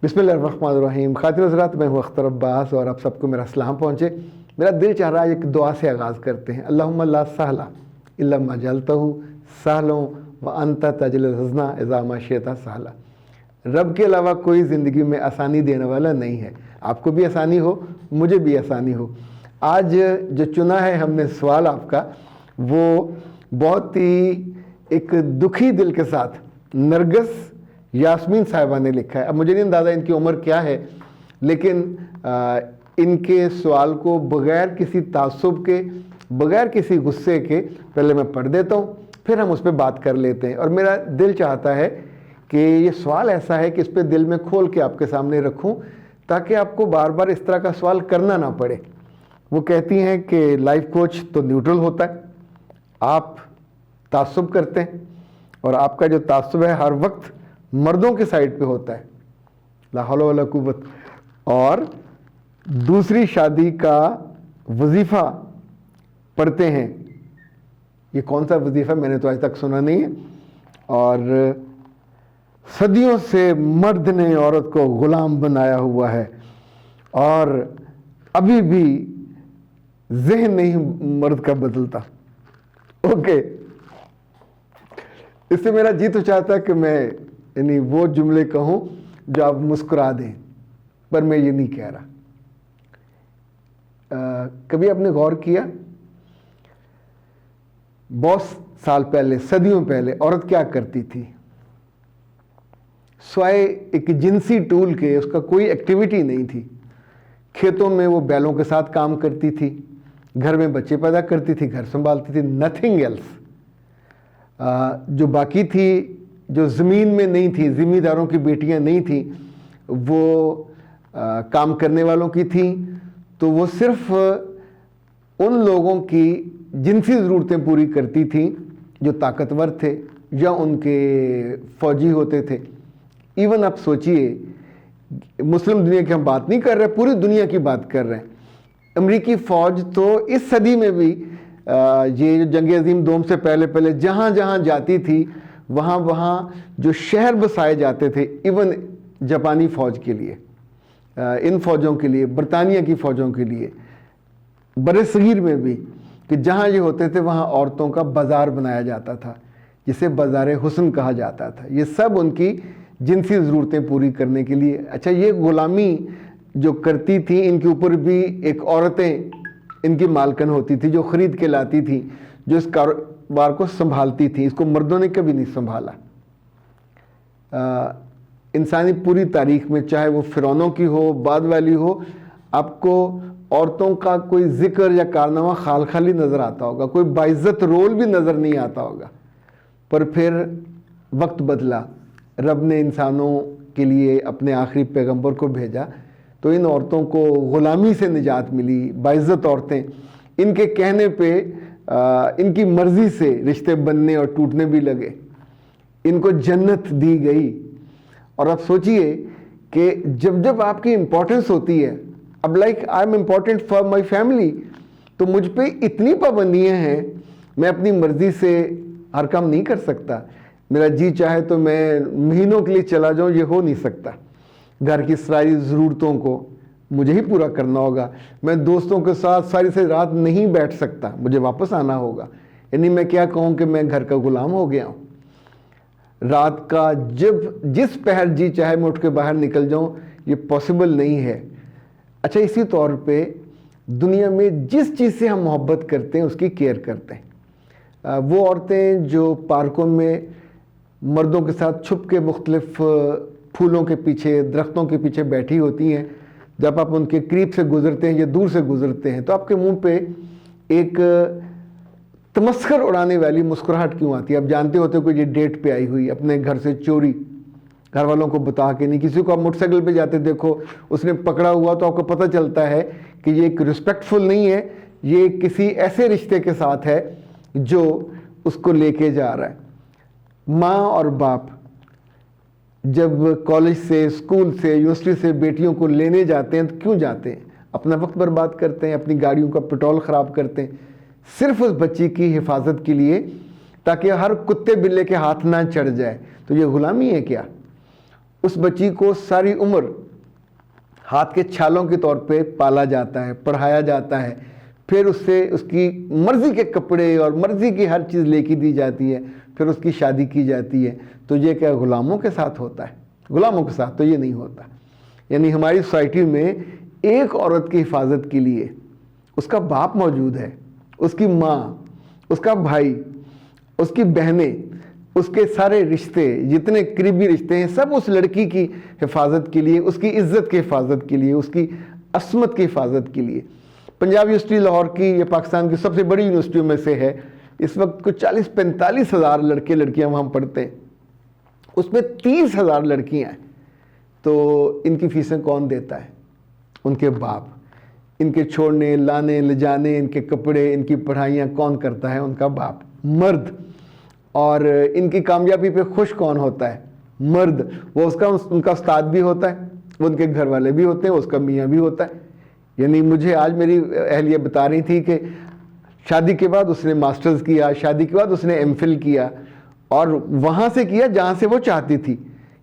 بسم اللہ الرحمن الرحیم. خاطر حضرات، میں ہوں اختر عباس اور آپ سب کو میرا سلام پہنچے. میرا دل چاہ رہا ہے ایک دعا سے آغاز کرتے ہیں. اللہم لا سہلا الا ما جعلتہ سہلا وانت تجعل الحزن اذا ما شئت سہلا. رب کے علاوہ کوئی زندگی میں آسانی دینے والا نہیں ہے. آپ کو بھی آسانی ہو، مجھے بھی آسانی ہو. آج جو چنا ہے ہم نے سوال آپ کا، وہ بہت ہی ایک دکھی دل کے ساتھ نرگس یاسمین صاحبہ نے لکھا ہے. اب مجھے نہیں اندازہ ان کی عمر کیا ہے، لیکن ان کے سوال کو بغیر کسی تعصب کے، بغیر کسی غصے کے پہلے میں پڑھ دیتا ہوں، پھر ہم اس پہ بات کر لیتے ہیں. اور میرا دل چاہتا ہے کہ یہ سوال ایسا ہے کہ اس پہ دل میں کھول کے آپ کے سامنے رکھوں، تاکہ آپ کو بار بار اس طرح کا سوال کرنا نہ پڑے. وہ کہتی ہیں کہ لائف کوچ تو نیوٹرل ہوتا ہے، آپ تعصب کرتے ہیں، اور آپ کا جو تعصب ہے ہر وقت مردوں کے سائڈ پہ ہوتا ہے. لا حول ولا قوت. اور دوسری شادی کا وظیفہ پڑھتے ہیں. یہ کون سا وظیفہ میں نے تو آج تک سنا نہیں ہے. اور صدیوں سے مرد نے عورت کو غلام بنایا ہوا ہے، اور ابھی بھی ذہن نہیں مرد کا بدلتا. اوکے، اس سے میرا جی تو چاہتا ہے کہ میں یعنی وہ جملے کہوں جو آپ مسکرا دیں، پر میں یہ نہیں کہہ رہا. کبھی آپ نے غور کیا بہت سال پہلے، صدیوں پہلے عورت کیا کرتی تھی؟ سوائے ایک جنسی ٹول کے اس کا کوئی ایکٹیویٹی نہیں تھی. کھیتوں میں وہ بیلوں کے ساتھ کام کرتی تھی، گھر میں بچے پیدا کرتی تھی، گھر سنبھالتی تھی، نتھنگ ایلس. جو باقی تھی، جو زمین میں نہیں تھی، زمینداروں کی بیٹیاں نہیں تھیں، وہ کام کرنے والوں کی تھیں. تو وہ صرف ان لوگوں کی جنسی ضرورتیں پوری کرتی تھیں جو طاقتور تھے یا ان کے فوجی ہوتے تھے. ایون آپ سوچئے، مسلم دنیا کی ہم بات نہیں کر رہے، پوری دنیا کی بات کر رہے ہیں. امریکی فوج تو اس صدی میں بھی یہ جنگ عظیم دوم سے پہلے پہلے جہاں جہاں جاتی تھی، وہاں وہاں جو شہر بسائے جاتے تھے، ایون جاپانی فوج کے لیے، ان فوجوں کے لیے، برطانیہ کی فوجوں کے لیے، بر صغیر میں بھی، کہ جہاں یہ ہوتے تھے وہاں عورتوں کا بازار بنایا جاتا تھا، جسے بازار حسن کہا جاتا تھا. یہ سب ان کی جنسی ضرورتیں پوری کرنے کے لیے. اچھا، یہ غلامی جو کرتی تھی، ان کے اوپر بھی ایک عورتیں ان کی مالکن ہوتی تھی، جو خرید کے لاتی تھی، جو اس کاروبار کو سنبھالتی تھی. اس کو مردوں نے کبھی نہیں سنبھالا. انسانی پوری تاریخ میں، چاہے وہ فرعونوں کی ہو، بعد والی ہو، آپ کو عورتوں کا کوئی ذکر یا کارنامہ خال خالی نظر آتا ہوگا، کوئی باعزت رول بھی نظر نہیں آتا ہوگا. پر پھر وقت بدلا، رب نے انسانوں کے لیے اپنے آخری پیغمبر کو بھیجا، تو ان عورتوں کو غلامی سے نجات ملی. باعزت عورتیں، ان کے کہنے پہ، ان کی مرضی سے رشتے بننے اور ٹوٹنے بھی لگے. ان کو جنت دی گئی. اور اب سوچئے کہ جب جب آپ کی امپورٹنس ہوتی ہے، اب like I am important for my family, تو مجھ پہ اتنی پابندیاں ہیں، میں اپنی مرضی سے ہر کام نہیں کر سکتا. میرا جی چاہے تو میں مہینوں کے لیے چلا جاؤں، یہ ہو نہیں سکتا. گھر کی ساری ضرورتوں کو مجھے ہی پورا کرنا ہوگا. میں دوستوں کے ساتھ ساری سے رات نہیں بیٹھ سکتا، مجھے واپس آنا ہوگا. یعنی میں کیا کہوں کہ میں گھر کا غلام ہو گیا ہوں. رات کا جس پہر جی چاہے میں اٹھ کے باہر نکل جاؤں، یہ پاسبل نہیں ہے. اچھا، اسی طور پہ دنیا میں جس چیز سے ہم محبت کرتے ہیں اس کی کیئر کرتے ہیں. وہ عورتیں جو پارکوں میں مردوں کے ساتھ چھپ کے مختلف پھولوں کے پیچھے، درختوں کے پیچھے بیٹھی ہوتی ہیں، جب آپ ان کے قریب سے گزرتے ہیں یا دور سے گزرتے ہیں تو آپ کے منہ پہ ایک تمسخر اڑانے والی مسکراہٹ کیوں آتی ہے؟ آپ جانتے ہوتے کوئی یہ ڈیٹ پہ آئی ہوئی، اپنے گھر سے چوری، گھر والوں کو بتا کے نہیں. کسی کو آپ موٹر سائیکل پہ جاتے دیکھو، اس نے پکڑا ہوا، تو آپ کو پتہ چلتا ہے کہ یہ ایک رسپیکٹفل نہیں ہے، یہ کسی ایسے رشتے کے ساتھ ہے جو اس کو لے کے جا رہا ہے. ماں اور باپ جب کالج سے، اسکول سے، یونیورسٹی سے بیٹیوں کو لینے جاتے ہیں تو کیوں جاتے ہیں؟ اپنا وقت برباد کرتے ہیں، اپنی گاڑیوں کا پیٹرول خراب کرتے ہیں، صرف اس بچی کی حفاظت کے لیے، تاکہ ہر کتے بلے کے ہاتھ نہ چڑھ جائے. تو یہ غلامی ہے کیا؟ उस बच्ची को सारी उम्र हाथ के छालों के तौर पे पाला जाता है, पढ़ाया जाता है, फिर उससे उसकी मर्जी के कपड़े और मर्जी की हर चीज़ लेके दी जाती है, फिर उसकी शादी की जाती है। तो ये क्या गुलामों के साथ होता है? गुलामों के साथ तो ये नहीं होता। यानी हमारी सोसाइटी में एक औरत की हिफाजत के लिए उसका बाप मौजूद है, उसकी माँ, उसका भाई, उसकी बहनें, उसके सारे रिश्ते, जितने करीबी रिश्ते हैं, सब उस लड़की की हिफाजत के लिए, उसकी इज्जत की हिफाजत के लिए, उसकी असमत की हिफाजत के लिए। पंजाब यूनिवर्सिटी लाहौर की, ये पाकिस्तान की सबसे बड़ी यूनिवर्सिटियों में से है। इस वक्त कुछ 40-45 हज़ार लड़के लड़कियां वहाँ पढ़ते हैं, उसमें 30,000 लड़कियां हैं। तो इनकी फीसें कौन देता है? उनके बाप। इनके छोड़ने, लाने, ले जाने, इनके कपड़े, इनकी पढ़ाइयाँ कौन करता है? उनका बाप, मर्द। और इनकी कामयाबी पे खुश कौन होता है? मर्द। वो उनका उस्ताद भी होता है, वो उनके घर वाले भी होते हैं, उसका मियाँ भी होता है। यानी मुझे आज मेरी अहलिया बता रही थी कि शादी के बाद उसने मास्टर्स किया, शादी के बाद उसने एमफिल किया, और वहाँ से किया जहाँ से वो चाहती थी।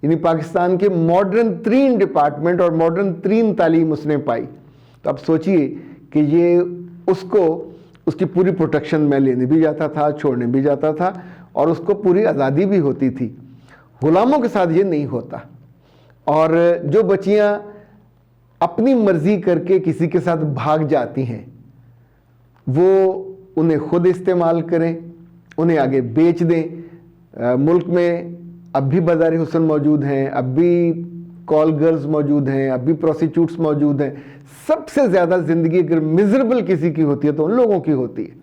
यानी पाकिस्तान के मॉडर्न 3 डिपार्टमेंट और मॉडर्न 3 तालीम उसने पाई। तो अब सोचिए कि ये उसको उसकी पूरी प्रोटेक्शन में लेने भी जाता था, छोड़ने भी जाता था, और उसको पूरी आज़ादी भी होती थी। गुलामों के साथ ये नहीं होता। और जो बच्चियाँ अपनी मर्जी करके किसी के साथ भाग जाती हैं, वो उन्हें खुद इस्तेमाल करें, उन्हें आगे बेच दें। मुल्क में अब भी बाज़ार हुस्न मौजूद हैं, अब भी कॉल गर्ल्स मौजूद हैं, अब भी प्रोस्टिट्यूट्स मौजूद हैं। सबसे ज़्यादा ज़िंदगी अगर मिजरेबल किसी की होती है तो उन लोगों की होती है।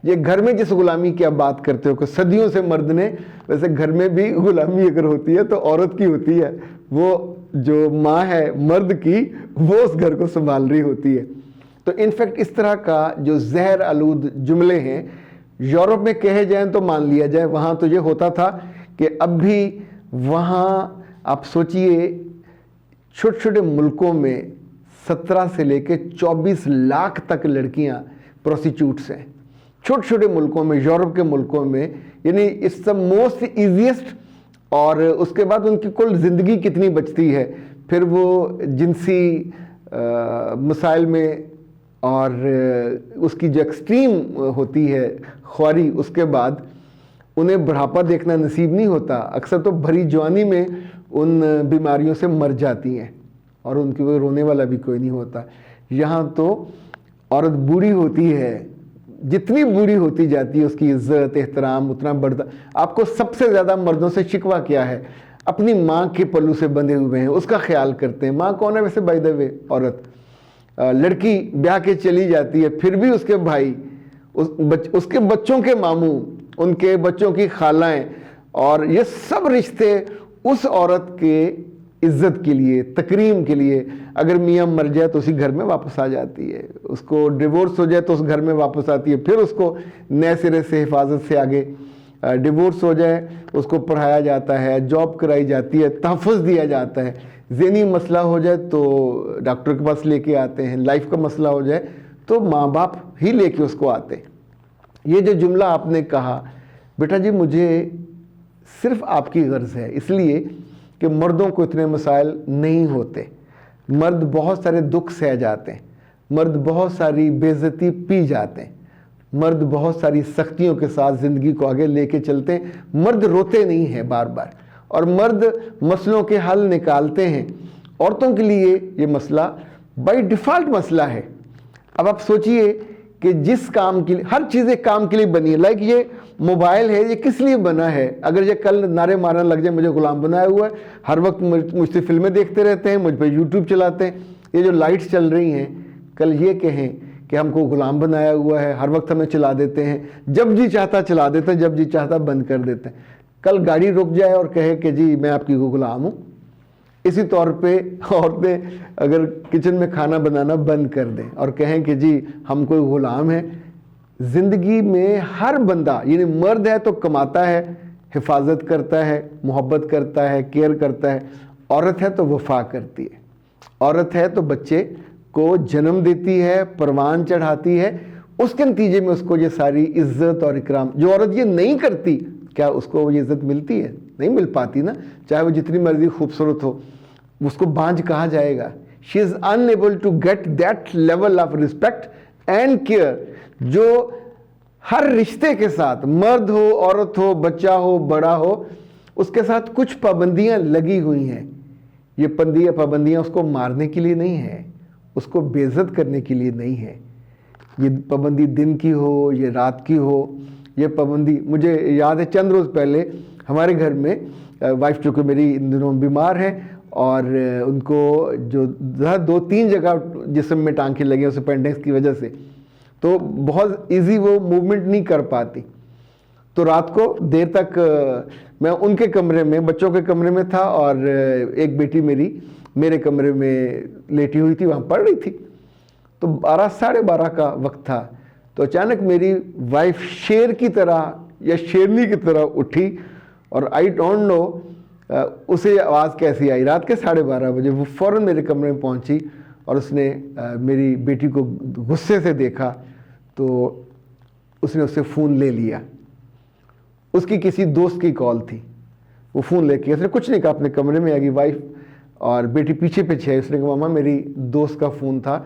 ये घर में जिस गुलामी की आप बात करते हो कि सदियों से मर्द ने, वैसे घर में भी गुलामी अगर होती है तो औरत की होती है। वो जो माँ है मर्द की, वो उस घर को संभाल रही होती है। तो इनफैक्ट इस तरह का जो जहर आलूद जुमले हैं, यूरोप में कहे जाएं तो मान लिया जाए, वहाँ तो ये होता था कि अब भी वहाँ आप सोचिए छोटे छोटे मुल्कों में 17 से लेके 24 लाख तक लड़कियाँ प्रोस्टिट्यूट्स हैं। छोटे छोटे मुल्कों में, यूरोप के मुल्कों में, यानी इट्स द मोस्ट ईजीएस्ट। और उसके बाद उनकी कुल ज़िंदगी कितनी बचती है, फिर वो जिनसी मसाइल में, और उसकी जो एक्सट्रीम होती है ख्वारी, उसके बाद उन्हें बुढ़ापा देखना नसीब नहीं होता। अक्सर तो भरी जवानी में उन बीमारियों से मर जाती हैं, और उनकी कोई रोने वाला भी कोई नहीं होता। यहाँ तो औरत बूढ़ी होती है, जितनी बूढ़ी होती जाती है उसकी इज्जत एहतराम उतना बढ़ता। आपको सबसे ज़्यादा मर्दों से शिकवा क्या है? अपनी माँ के पल्लू से बंधे हुए हैं, उसका ख्याल करते हैं। माँ कौन है वैसे? बाय द वे औरत। लड़की ब्याह के चली जाती है, फिर भी उसके भाई, उसके बच्चों के मामू, उनके बच्चों की खालाएं, और ये सब रिश्ते उस औरत के इज्जत के लिए, तकरीम के लिए। अगर मियाँ मर जाए तो उसी घर में वापस आ जाती है, उसको डिवोर्स हो जाए तो उस घर में वापस आती है, फिर उसको नए सिरे से हिफाजत से आगे डिवोर्स हो जाए, उसको पढ़ाया जाता है, जॉब कराई जाती है, तहफ़्फ़ुज़ दिया जाता है। ज़हनी मसला हो जाए तो डॉक्टर के पास लेके आते हैं, लाइफ का मसला हो जाए तो माँ बाप ही लेके उसको आते हैं। ये जो जुमला आपने कहा, बेटा जी मुझे सिर्फ आपकी गर्ज़ है, इसलिए कि मर्दों को इतने मसाइल नहीं होते। मर्द बहुत सारे दुख सह जाते हैं, मर्द बहुत सारी बेइज्जती पी जाते हैं, मर्द बहुत सारी सख्तियों के साथ ज़िंदगी को आगे लेके चलते हैं। मर्द रोते नहीं हैं बार बार, और मर्द मसलों के हल निकालते हैं। औरतों के लिए ये मसला बाय डिफ़ॉल्ट मसला है। अब आप सोचिए कि जिस काम के लिए, हर चीज़ एक काम के लिए बनी है। लाइक ये मोबाइल है, ये किस लिए बना है? अगर ये कल नारे मारने लग जाए मुझे गुलाम बनाया हुआ है, हर वक्त मुझसे फिल्में देखते रहते हैं, मुझ पर यूट्यूब चलाते हैं, ये जो लाइट्स चल रही हैं, कल ये कहें कि हमको गुलाम बनाया हुआ है, हर वक्त हमें चला देते हैं, जब जी चाहता चला देते हैं, जब जी चाहता बंद कर देते हैं। कल गाड़ी रुक जाए और कहे कि जी मैं आपकी गुलाम हूँ। इसी तौर पे औरतें अगर किचन में खाना बनाना बंद कर दें और कहें कि जी हम कोई गुलाम है। ज़िंदगी में हर बंदा, यानी मर्द है तो कमाता है, हिफाजत करता है, मोहब्बत करता है, केयर करता है। औरत है तो वफा करती है, औरत है तो बच्चे को जन्म देती है, परवान चढ़ाती है, उसके नतीजे में उसको ये सारी इज्जत और इकराम। जो औरत ये नहीं करती, क्या उसको ये इज्जत मिलती है? नहीं मिल पाती ना, चाहे वो जितनी मर्जी खूबसूरत हो, उसको बांझ कहा जाएगा। She is unable to get that level of respect and care जो हर रिश्ते के साथ, मर्द हो, औरत हो, बच्चा हो, बड़ा हो, उसके साथ कुछ पाबंदियां लगी हुई हैं। ये पाबंदियां उसको मारने के लिए नहीं है, उसको बेइज्जत करने के लिए नहीं है। ये पाबंदी दिन की हो, ये रात की हो, ये पाबंदी, मुझे याद है चंद रोज़ पहले हमारे घर में वाइफ चूँकि मेरी इन दिनों बीमार है और उनको जो 2-3 जगह जिस्म में टांके लगे उस अपेंडिक्स की वजह से, तो बहुत इजी वो मूवमेंट नहीं कर पाती। तो रात को देर तक मैं उनके कमरे में, बच्चों के कमरे में था और एक बेटी मेरी मेरे कमरे में लेटी हुई थी, वहाँ पढ़ रही थी। तो 12 साढ़े 12 का वक्त था। तो अचानक मेरी वाइफ शेर की तरह या शेरनी की तरह उठी और आई डोंट नो उसे आवाज़ कैसी आई, रात के 12:30 बजे वो फ़ौरन मेरे कमरे में पहुंची और उसने मेरी बेटी को गुस्से से देखा तो उसने उससे फ़ोन ले लिया। उसकी किसी दोस्त की कॉल थी, वो फ़ोन लेके, उसने कुछ नहीं कहा, अपने कमरे में आ गई वाइफ और बेटी पीछे पीछे है। उसने कहा मामा मेरी दोस्त का फ़ोन था,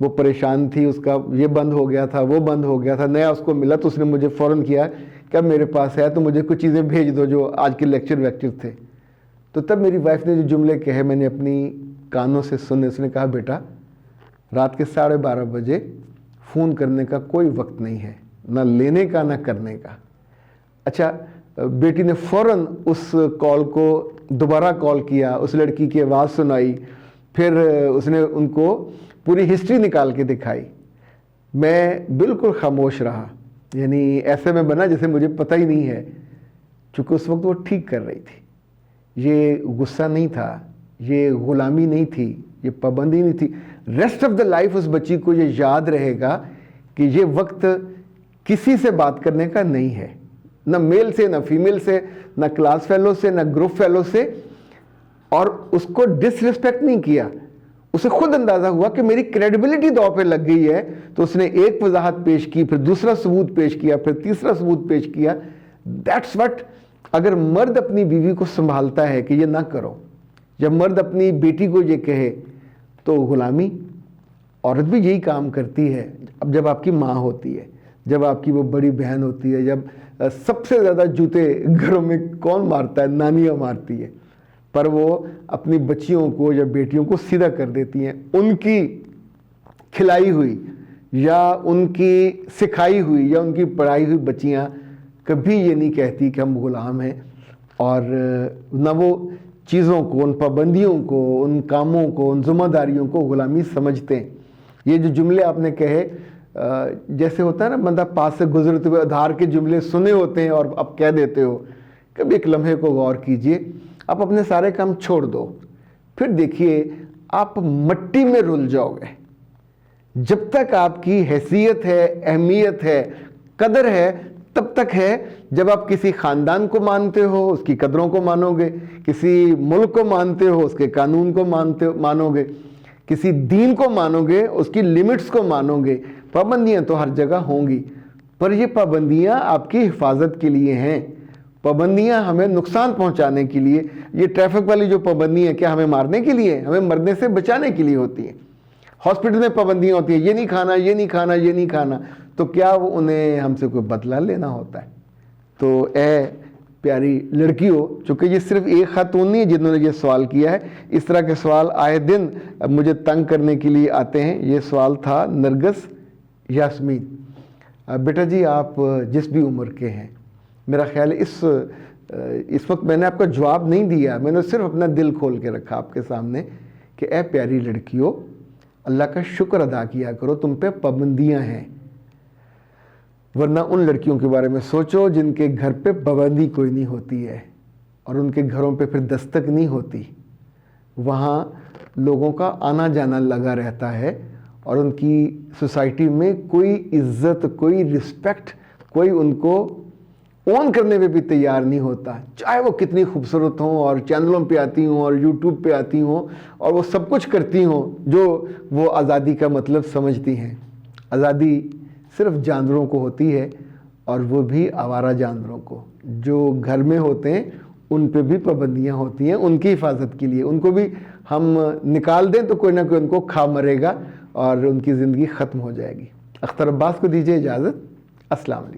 वो परेशान थी, उसका ये बंद हो गया था, वो बंद हो गया था, नया उसको मिला, तो उसने मुझे फ़ौरन किया कि अब मेरे पास है तो मुझे कुछ चीज़ें भेज दो जो आज के लेक्चर थे। तो तब मेरी वाइफ ने जो जुमले कहे मैंने अपनी कानों से सुने। उसने कहा बेटा रात के 12:30 बजे फ़ोन करने का कोई वक्त नहीं है, ना लेने का ना करने का। अच्छा, बेटी ने फ़ौरन उस कॉल को दोबारा कॉल किया, उस लड़की की आवाज़ सुनाई, फिर उसने उनको पूरी हिस्ट्री निकाल के दिखाई। मैं बिल्कुल खामोश रहा, यानी ऐसे में बना जैसे मुझे पता ही नहीं है, क्योंकि उस वक्त वो ठीक कर रही थी। ये गुस्सा नहीं था, ये ग़ुलामी नहीं थी, ये पाबंदी नहीं थी। रेस्ट ऑफ द लाइफ उस बच्ची को ये याद रहेगा कि ये वक्त किसी से बात करने का नहीं है, ना मेल से, ना फीमेल से, ना क्लास फेलो से, ना ग्रुप फेलो से। और उसको डिसरिस्पेक्ट नहीं किया, उसे खुद अंदाज़ा हुआ कि मेरी क्रेडिबिलिटी दांव पे लग गई है, तो उसने एक वजाहत पेश की, फिर दूसरा सबूत पेश किया, फिर तीसरा सबूत पेश किया। दैट्स व्हाट, अगर मर्द अपनी बीवी को संभालता है कि ये ना करो, जब मर्द अपनी बेटी को ये कहे, तो गुलामी औरत भी यही काम करती है। अब जब आपकी माँ होती है, जब आपकी वो बड़ी बहन होती है, जब सबसे ज़्यादा जूते घरों में कौन मारता है, नानियाँ मारती है, पर वो अपनी बच्चियों को या बेटियों को सीधा कर देती हैं। उनकी खिलाई हुई या उनकी सिखाई हुई या उनकी पढ़ाई हुई बच्चियाँ कभी ये नहीं कहती कि हम गुलाम हैं, और न वो चीज़ों को, उन पाबंदियों को, उन कामों को, उन जिम्मेदारियों को गुलामी समझते हैं। ये जो जुमले आपने कहे, जैसे होता है ना, बंदा पास से गुजरते हुए आधार के जुमले सुने होते हैं और अब कह देते हो। कभी एक लम्हे को गौर कीजिए, आप अपने सारे काम छोड़ दो, फिर देखिए आप मट्टी में रुल जाओगे। जब तक आपकी हैसियत है, अहमियत है, कदर है, तब तक है जब आप किसी ख़ानदान को मानते हो, उसकी कदरों को मानोगे, किसी मुल्क को मानते हो, उसके कानून को मानोगे, किसी दीन को मानोगे, उसकी लिमिट्स को मानोगे। पाबंदियाँ तो हर जगह होंगी, पर ये पाबंदियाँ आपकी हिफाजत के लिए हैं। पाबंदियाँ हमें नुकसान पहुँचाने के लिए, ये ट्रैफिक वाली जो पाबंदी है, क्या हमें मारने के लिए, हमें मरने से बचाने के लिए होती हैं। हॉस्पिटल में पाबंदियाँ होती हैं, ये नहीं खाना, ये नहीं खाना, ये नहीं खाना, तो क्या वो उन्हें हमसे कोई बदला लेना होता है? तो प्यारी लड़कियों, चूँकि ये सिर्फ एक खातून नहीं है जिन्होंने ये सवाल किया है, इस तरह के सवाल आए दिन मुझे तंग करने के लिए आते हैं। ये सवाल था नरगस यास्मीन। बेटा जी, आप जिस भी उम्र के हैं, मेरा ख्याल है इस वक्त मैंने आपका जवाब नहीं दिया, मैंने सिर्फ अपना दिल खोल के रखा आपके सामने कि ऐ प्यारी लड़कियों, अल्लाह का शुक्र अदा किया करो, तुम पे पाबंदियाँ हैं। वरना उन लड़कियों के बारे में सोचो जिनके घर पे पाबंदी कोई नहीं होती है और उनके घरों पे फिर दस्तक नहीं होती। वहाँ लोगों का आना जाना लगा रहता है और उनकी सोसाइटी में कोई इज़्ज़त, कोई रिस्पेक्ट, कोई उनको ऑन करने पे भी तैयार नहीं होता, चाहे वो कितनी खूबसूरत हों और चैनलों पे आती हों और यूट्यूब पे आती हों और वो सब कुछ करती हों जो वो आज़ादी का मतलब समझती हैं। आज़ादी सिर्फ जानवरों को होती है, और वो भी आवारा जानवरों को। जो घर में होते हैं ان پہ بھی پابندیاں ہوتی ہیں ان کی حفاظت کے لیے. ان کو بھی ہم نکال دیں تو کوئی نہ کوئی ان کو کھا مرے گا اور ان کی زندگی ختم ہو جائے گی. اختر عباس کو دیجیے اجازت. السلام علیکم.